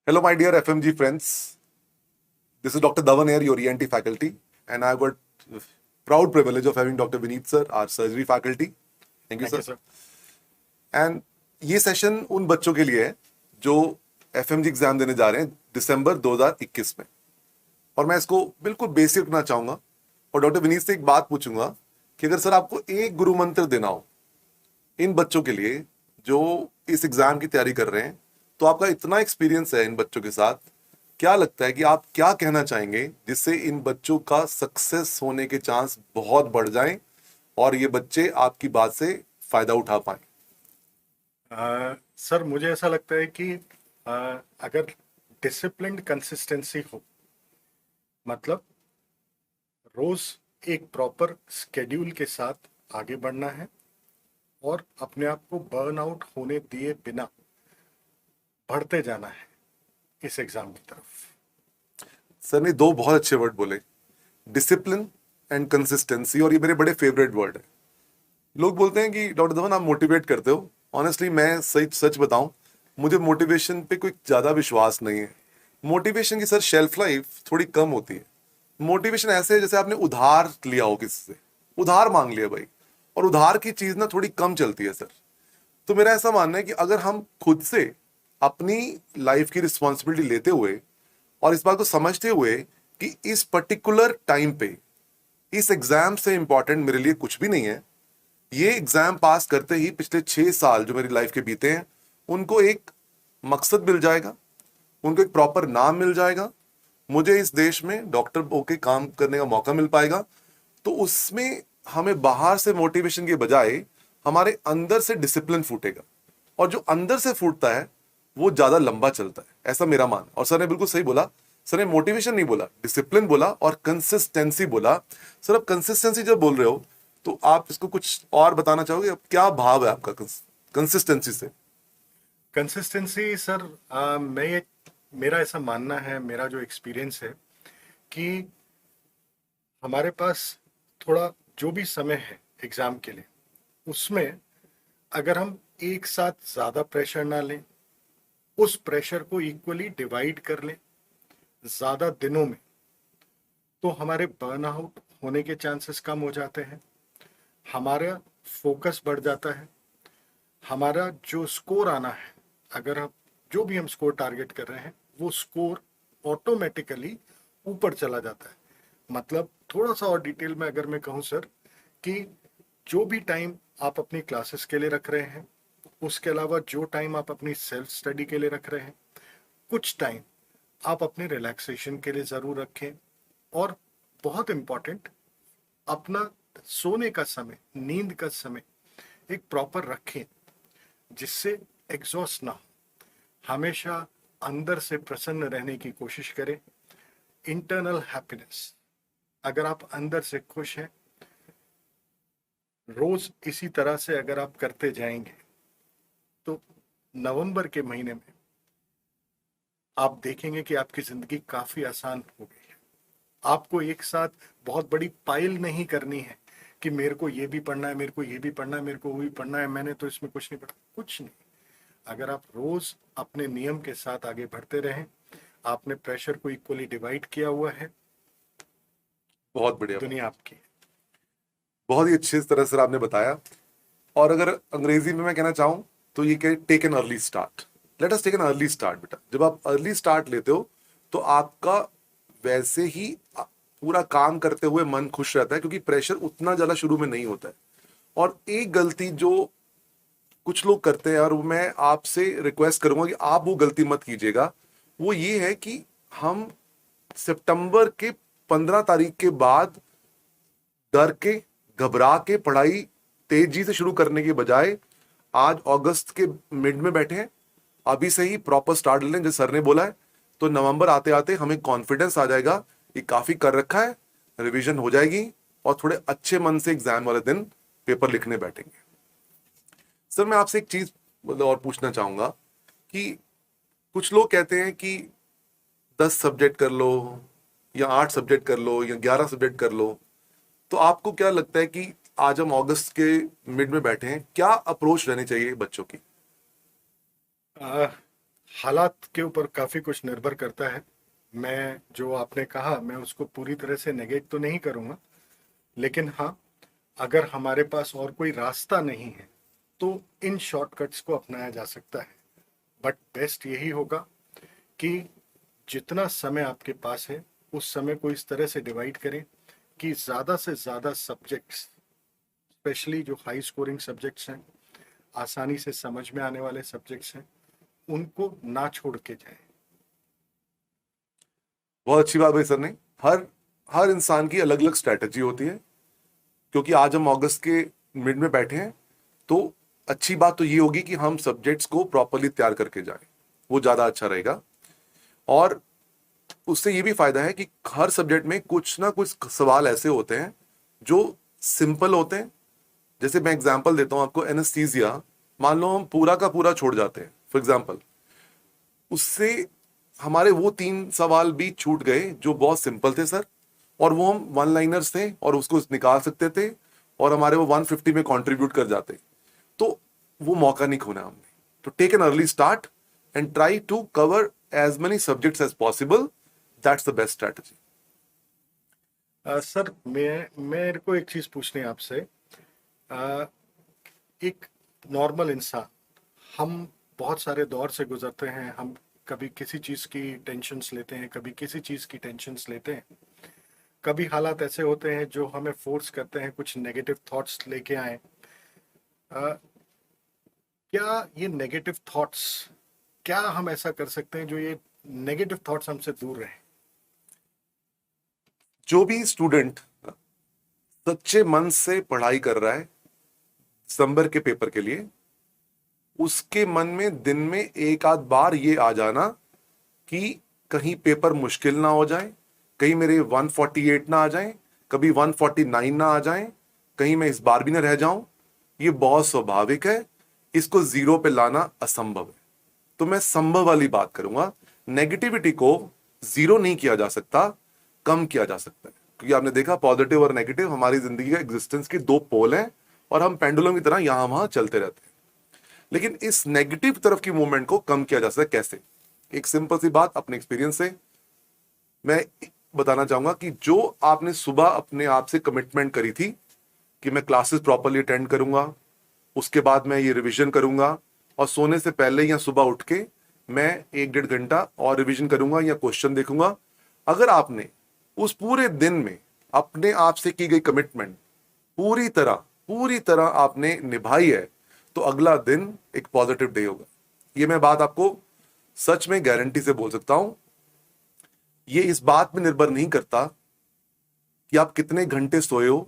Hello, my dear FMG friends. This is Dr. Dhawan here, your ENT faculty, and I've got proud privilege of having Dr. Vineet sir, our surgery faculty. Thank you, thank sir. You sir. And ये session उन बच्चों के लिए है जो FMG exam देने जा रहे हैं दिसंबर 2021 में, और मैं इसको बिल्कुल बेसिक रखना चाहूंगा और डॉक्टर विनीत से एक बात पूछूंगा कि अगर सर आपको एक गुरु मंत्र देना हो इन बच्चों के लिए जो इस एग्जाम की तैयारी कर रहे हैं, तो आपका इतना एक्सपीरियंस है इन बच्चों के साथ, क्या लगता है कि आप क्या कहना चाहेंगे जिससे इन बच्चों का सक्सेस होने के चांस बहुत बढ़ जाएं और ये बच्चे आपकी बात से फायदा उठा पाएं? सर मुझे ऐसा लगता है कि अगर डिसिप्लिन्ड कंसिस्टेंसी हो, मतलब रोज एक प्रॉपर स्केड्यूल के साथ आगे बढ़ना है और अपने आप को बर्न आउट होने दिए बिना बढ़ते जाना है इस एग्जाम की तरफ। सर ने दो बहुत अच्छे वर्ड बोले, डिसिप्लिन एंड कंसिस्टेंसी, और ये मेरे बड़े फेवरेट वर्ड है। लोग बोलते हैं कि डॉक्टर धवन आप मोटिवेट करते हो। ऑनेस्टली मैं सच सच बताऊं, मुझे मोटिवेशन पे कोई ज्यादा विश्वास नहीं है। मोटिवेशन की सर शेल्फ लाइफ थोड़ी कम होती है। मोटिवेशन ऐसे है जैसे आपने उधार लिया हो किसी से, उधार मांग लिया भाई, और उधार की चीज ना थोड़ी कम चलती है सर। तो मेरा ऐसा मानना है कि अगर हम खुद से अपनी लाइफ की रिस्पॉन्सिबिलिटी लेते हुए और इस बात को समझते हुए कि इस पर्टिकुलर टाइम पे इस एग्जाम से इंपॉर्टेंट मेरे लिए कुछ भी नहीं है, ये एग्जाम पास करते ही पिछले 6 साल जो मेरी लाइफ के बीते हैं उनको एक मकसद मिल जाएगा, उनको एक प्रॉपर नाम मिल जाएगा, मुझे इस देश में डॉक्टर होके काम करने का मौका मिल पाएगा। तो उसमें हमें बाहर से मोटिवेशन के बजाय हमारे अंदर से डिसिप्लिन फूटेगा, और जो अंदर से फूटता है वो ज्यादा लंबा चलता है, ऐसा मेरा मान। और सर ने बिल्कुल सही बोला, सर ने मोटिवेशन नहीं बोला, डिसिप्लिन बोला और कंसिस्टेंसी बोला। सर अब कंसिस्टेंसी जब बोल रहे हो तो आप इसको कुछ और बताना चाहोगे, अब क्या भाव है आपका कंसिस्टेंसी से? कंसिस्टेंसी सर, मेरा ऐसा मानना है, मेरा जो एक्सपीरियंस है कि हमारे पास थोड़ा जो भी समय है एग्जाम के लिए, उसमें अगर हम एक साथ ज़्यादा प्रेशर ना लें, उस प्रेशर को इक्वली डिवाइड कर लें ज़्यादा दिनों में, तो हमारे बर्नआउट होने के चांसेस कम हो जाते हैं, हमारा फोकस बढ़ जाता है, हमारा जो स्कोर आना है, अगर हम जो भी हम स्कोर टारगेट कर रहे हैं वो स्कोर ऑटोमेटिकली ऊपर चला जाता है। मतलब थोड़ा सा और डिटेल में अगर मैं कहूँ सर, कि जो भी टाइम आप अपनी क्लासेस के लिए रख रहे हैं, उसके अलावा जो टाइम आप अपनी सेल्फ स्टडी के लिए रख रहे हैं, कुछ टाइम आप अपने रिलैक्सेशन के लिए ज़रूर रखें, और बहुत इम्पॉर्टेंट, अपना सोने का समय, नींद का समय एक प्रॉपर रखें जिससे एग्जॉस्ट ना हो। हमेशा अंदर से प्रसन्न रहने की कोशिश करें। इंटरनल हैप्पीनेस, अगर आप अंदर से खुश हैं, रोज इसी तरह से अगर आप करते जाएंगे, तो नवंबर के महीने में आप देखेंगे कि आपकी जिंदगी काफी आसान हो गई है। आपको एक साथ बहुत बड़ी पाइल नहीं करनी है कि मेरे को ये भी पढ़ना है, मेरे को ये भी पढ़ना है, मेरे को वो भी पढ़ना है, मैंने तो इसमें कुछ नहीं पढ़ा। कुछ नहीं, अगर आप रोज अपने नियम के साथ आगे बढ़ते रहें, आपने प्रेशर को इक्वली डिवाइड किया हुआ है, बहुत बढ़िया बात, दुनिया आपकी है। बहुत ही अच्छी तरह से आपने बताया। और अगर अंग्रेजी में मैं कहना चाहूं तो ये कहे, take an early start. Let us take an early start. बेटा जब आप अर्ली स्टार्ट लेते हो तो आपका वैसे ही पूरा काम करते हुए मन खुश रहता है, क्योंकि प्रेशर उतना ज्यादा शुरू में नहीं होता है। और एक गलती जो कुछ लोग करते हैं, और मैं आपसे रिक्वेस्ट करूंगा कि आप वो गलती मत कीजिएगा, वो ये है कि हम सितंबर के 15 तारीख के बाद डर के, घबरा के पढ़ाई तेजी से शुरू करने के बजाय आज अगस्त के मिड में बैठे हैं, अभी से ही प्रॉपर स्टार्ट ले लें जैसे सर ने बोला है। तो नवंबर आते आते हमें कॉन्फिडेंस आ जाएगा कि काफी कर रखा है, रिवीजन हो जाएगी और थोड़े अच्छे मन से एग्जाम वाले दिन पेपर लिखने बैठेंगे। सर मैं आपसे एक चीज मतलब और पूछना चाहूंगा कि कुछ लोग कहते हैं कि 10 सब्जेक्ट कर लो या 8 सब्जेक्ट कर लो या 11 सब्जेक्ट कर लो, तो आपको क्या लगता है कि आज हम अगस्त के मिड में बैठे हैं, क्या अप्रोच रहनी चाहिए बच्चों की? हालात के ऊपर काफ़ी कुछ निर्भर करता है। मैं जो आपने कहा मैं उसको पूरी तरह से नेगेट तो नहीं करूँगा, लेकिन हाँ, अगर हमारे पास और कोई रास्ता नहीं है तो इन शॉर्टकट्स को अपनाया जा सकता है। बट बेस्ट यही होगा कि जितना समय आपके पास है उस समय को इस तरह से डिवाइड करें कि ज़्यादा से ज़्यादा सब्जेक्ट्स, स्पेशली जो हाई स्कोरिंग सब्जेक्ट्स हैं, आसानी से समझ में आने वाले सब्जेक्ट्स हैं, उनको ना छोड़ के जाएं। बहुत अच्छी बात भाई सर ने। हर हर इंसान की अलग अलग स्ट्रैटेजी होती है। क्योंकि आज हम अगस्त के मिड में बैठे हैं, तो अच्छी बात तो ये होगी कि हम सब्जेक्ट्स को प्रॉपरली तैयार करके जाएं, वो ज़्यादा अच्छा रहेगा। और उससे ये भी फायदा है कि हर सब्जेक्ट में कुछ ना कुछ सवाल ऐसे होते हैं जो सिंपल होते हैं। जैसे मैं एग्जांपल देता हूं आपको, एनेस्थीसिया मान लो हम पूरा का पूरा छोड़ जाते हैं फॉर एग्जांपल, उससे हमारे वो 3 सवाल भी छूट गए जो बहुत सिंपल थे सर, और वो हम वन लाइनर्स थे और उसको निकाल सकते थे और हमारे वो 150 में कंट्रीब्यूट कर जाते। तो वो मौका नहीं खोना हमने। तो take an early start and try to cover as many subjects as possible. That's the best strategy. Sir मैं मेरे को एक चीज़ पूछनी है आपसे। अ, एक नॉर्मल इंसान, हम बहुत सारे दौर से गुजरते हैं। हम कभी किसी चीज़ की टेंशन्स लेते हैं, कभी किसी चीज़ की टेंशन्स लेते हैं। कभी हालात ऐसे होते हैं जो हमें फोर्स करते हैं कुछ नेगेटिव थॉट्स लेके आए। क्या ये नेगेटिव थॉट्स, क्या हम ऐसा कर सकते हैं जो ये नेगेटिव थॉट्स हमसे दूर रहें? जो भी स्टूडेंट सच्चे मन से पढ़ाई कर रहा है दिसंबर के पेपर के लिए, उसके मन में दिन में एक आध बार ये आ जाना कि कहीं पेपर मुश्किल ना हो जाए, कहीं मेरे 148 ना आ जाए, कभी 149 ना आ जाए, कहीं मैं इस बार भी ना रह जाऊं, ये बहुत स्वाभाविक है। इसको जीरो पे लाना असंभव है। तो मैं संभव वाली बात करूंगा। नेगेटिविटी को जीरो नहीं किया जा सकता, कम किया जा सकता है। क्योंकि आपने देखा पॉजिटिव और नेगेटिव हमारी जिंदगी का एग्जिस्टेंस के 2 पोल हैं, और हम पेंडुलम की तरह यहां वहां चलते रहते हैं। लेकिन इस नेगेटिव तरफ की मूवमेंट को कम किया जा सकता है कैसे? एक सिंपल सी बात अपने एक्सपीरियंस से मैं बताना चाहूंगा कि जो आपने सुबह अपने आप से कमिटमेंट करी थी कि मैं क्लासेस प्रॉपरली अटेंड करूंगा, उसके बाद मैं ये रिवीजन करूंगा, और सोने से पहले या सुबह उठ के मैं 1 डेढ़ घंटा और रिवीजन करूंगा या क्वेश्चन देखूंगा। अगर आपने उस पूरे दिन में अपने आप से की गई कमिटमेंट पूरी तरह आपने निभाई है, तो अगला दिन एक पॉजिटिव डे होगा। ये मैं बात आपको सच में गारंटी से बोल सकता हूं। ये इस बात पे निर्भर नहीं करता कि आप कितने घंटे सोए हो,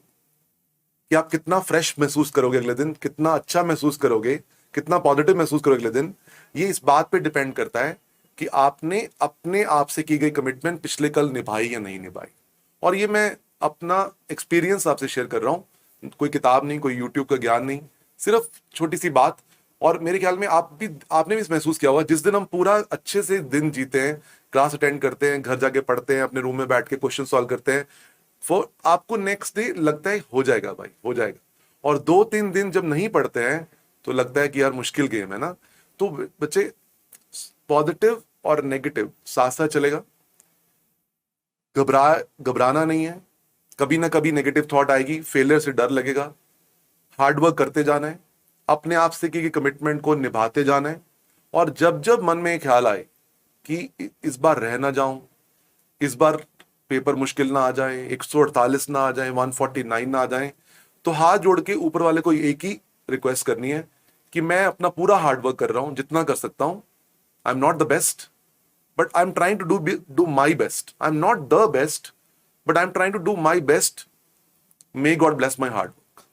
कि आप कितना फ्रेश महसूस करोगे अगले दिन, कितना अच्छा महसूस करोगे, कितना पॉजिटिव महसूस करोगे अगले दिन। ये इस बात पे डिपेंड करता है कि आपने अपने आप से की गई कमिटमेंट पिछले कल निभाई या नहीं निभाई। और ये मैं अपना एक्सपीरियंस आपसे शेयर कर रहा हूं, कोई किताब नहीं, कोई यूट्यूब का ज्ञान नहीं, सिर्फ छोटी सी बात। और मेरे ख्याल में आपने भी इस महसूस किया होगा, जिस दिन हम पूरा अच्छे से दिन जीते हैं, क्लास अटेंड करते हैं, घर जाके पढ़ते हैं, अपने रूम में बैठ के क्वेश्चन सॉल्व करते हैं, फॉर आपको नेक्स्ट डे लगता है हो जाएगा भाई, हो जाएगा। और 2-3 दिन जब नहीं पढ़ते हैं तो लगता है कि यार मुश्किल गेम है ना। तो बच्चे, पॉजिटिव और नेगेटिव साथ साथ चलेगा। घबराना नहीं है। कभी ना कभी नेगेटिव थॉट आएगी, फेलियर से डर लगेगा, हार्डवर्क करते जाना है, अपने आप से की कमिटमेंट को निभाते जाना है। और जब जब मन में एक ख्याल आए कि इस बार रह ना जाऊं, इस बार पेपर मुश्किल ना आ जाए, 148 ना आ जाए, 149 ना आ जाए, तो हाथ जोड़ के ऊपर वाले को एक ही रिक्वेस्ट करनी है कि मैं अपना पूरा हार्डवर्क कर रहा हूं, जितना कर सकता हूं। I am not the best, but I'm trying to do my best. I'm not the best, but I'm trying to do my best. May God bless my hard work.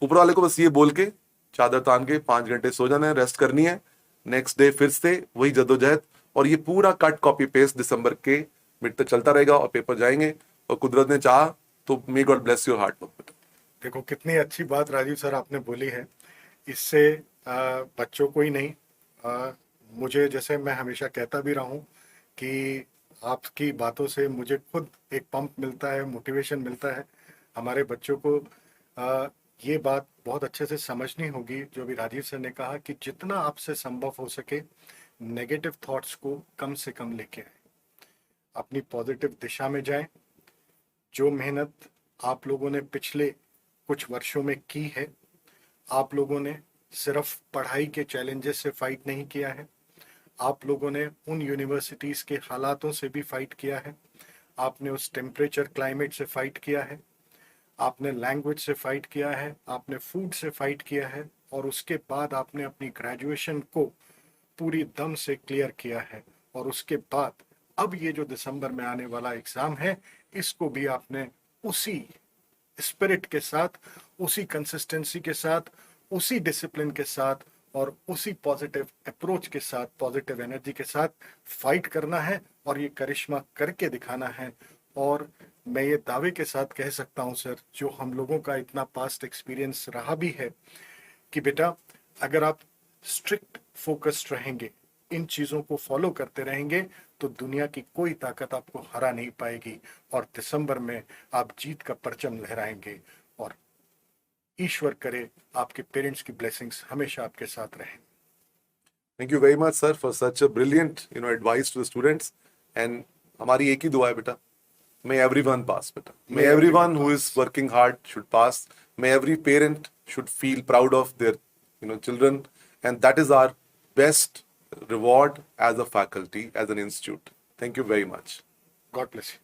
ऊपर वाले को बस ये बोल के चादर तान के 5 घंटे सो जाना है, रेस्ट करनी है। नेक्स्ट डे फिर से वही जद्दोजहद, और ये पूरा कट कॉपी पेस्ट दिसंबर के मिड तक चलता रहेगा और पेपर जाएंगे। और कुदरत ने चाहा तो may God bless your hard work. देखो कितनी अच्छी बात राजीव सर आपने बोली है। इससे बच्चों को ही नहीं, मुझे, जैसे मैं हमेशा कहता भी रहा हूँ कि आपकी बातों से मुझे खुद एक पंप मिलता है, मोटिवेशन मिलता है। हमारे बच्चों को ये बात बहुत अच्छे से समझनी होगी जो भी राजीव सर ने कहा कि जितना आपसे संभव हो सके नेगेटिव थॉट्स को कम से कम लेके आए, अपनी पॉजिटिव दिशा में जाएं। जो मेहनत आप लोगों ने पिछले कुछ वर्षों में की है, आप लोगों ने सिर्फ पढ़ाई के चैलेंजेस से फाइट नहीं किया है, आप लोगों ने उन यूनिवर्सिटीज़ के हालातों से भी फाइट किया है, आपने उस टेम्परेचर क्लाइमेट से फाइट किया है, आपने लैंग्वेज से फाइट किया है, आपने फूड से फाइट किया है, और उसके बाद आपने अपनी ग्रेजुएशन को पूरी दम से क्लियर किया है। और उसके बाद अब ये जो दिसंबर में आने वाला एग्ज़ाम है, इसको भी आपने उसी स्पिरिट के साथ, उसी कंसिस्टेंसी के साथ, उसी डिसिप्लिन के साथ और उसी पॉजिटिव अप्रोच के साथ, पॉजिटिव एनर्जी के साथ फाइट करना है और ये करिश्मा करके दिखाना है। और मैं ये दावे के साथ कह सकता हूँ सर, जो हम लोगों का इतना पास्ट एक्सपीरियंस रहा भी है, कि बेटा अगर आप स्ट्रिक्ट फोकस्ड रहेंगे, इन चीज़ों को फॉलो करते रहेंगे, तो दुनिया की कोई ताकत आपको हरा नहीं पाएगी और दिसंबर में आप जीत का परचम लहराएंगे। और ईश्वर करे आपके पेरेंट्स की ब्लेसिंग्स हमेशा आपके साथ रहें। Thank you very much sir for such a brilliant advice to the students. And हमारी एक ही दुआ है बेटा, may everyone pass बेटा, may everyone who is working hard should pass, may every parent should feel proud of their children, and that is our best reward as a faculty, as an institute. Thank you very much. God bless you.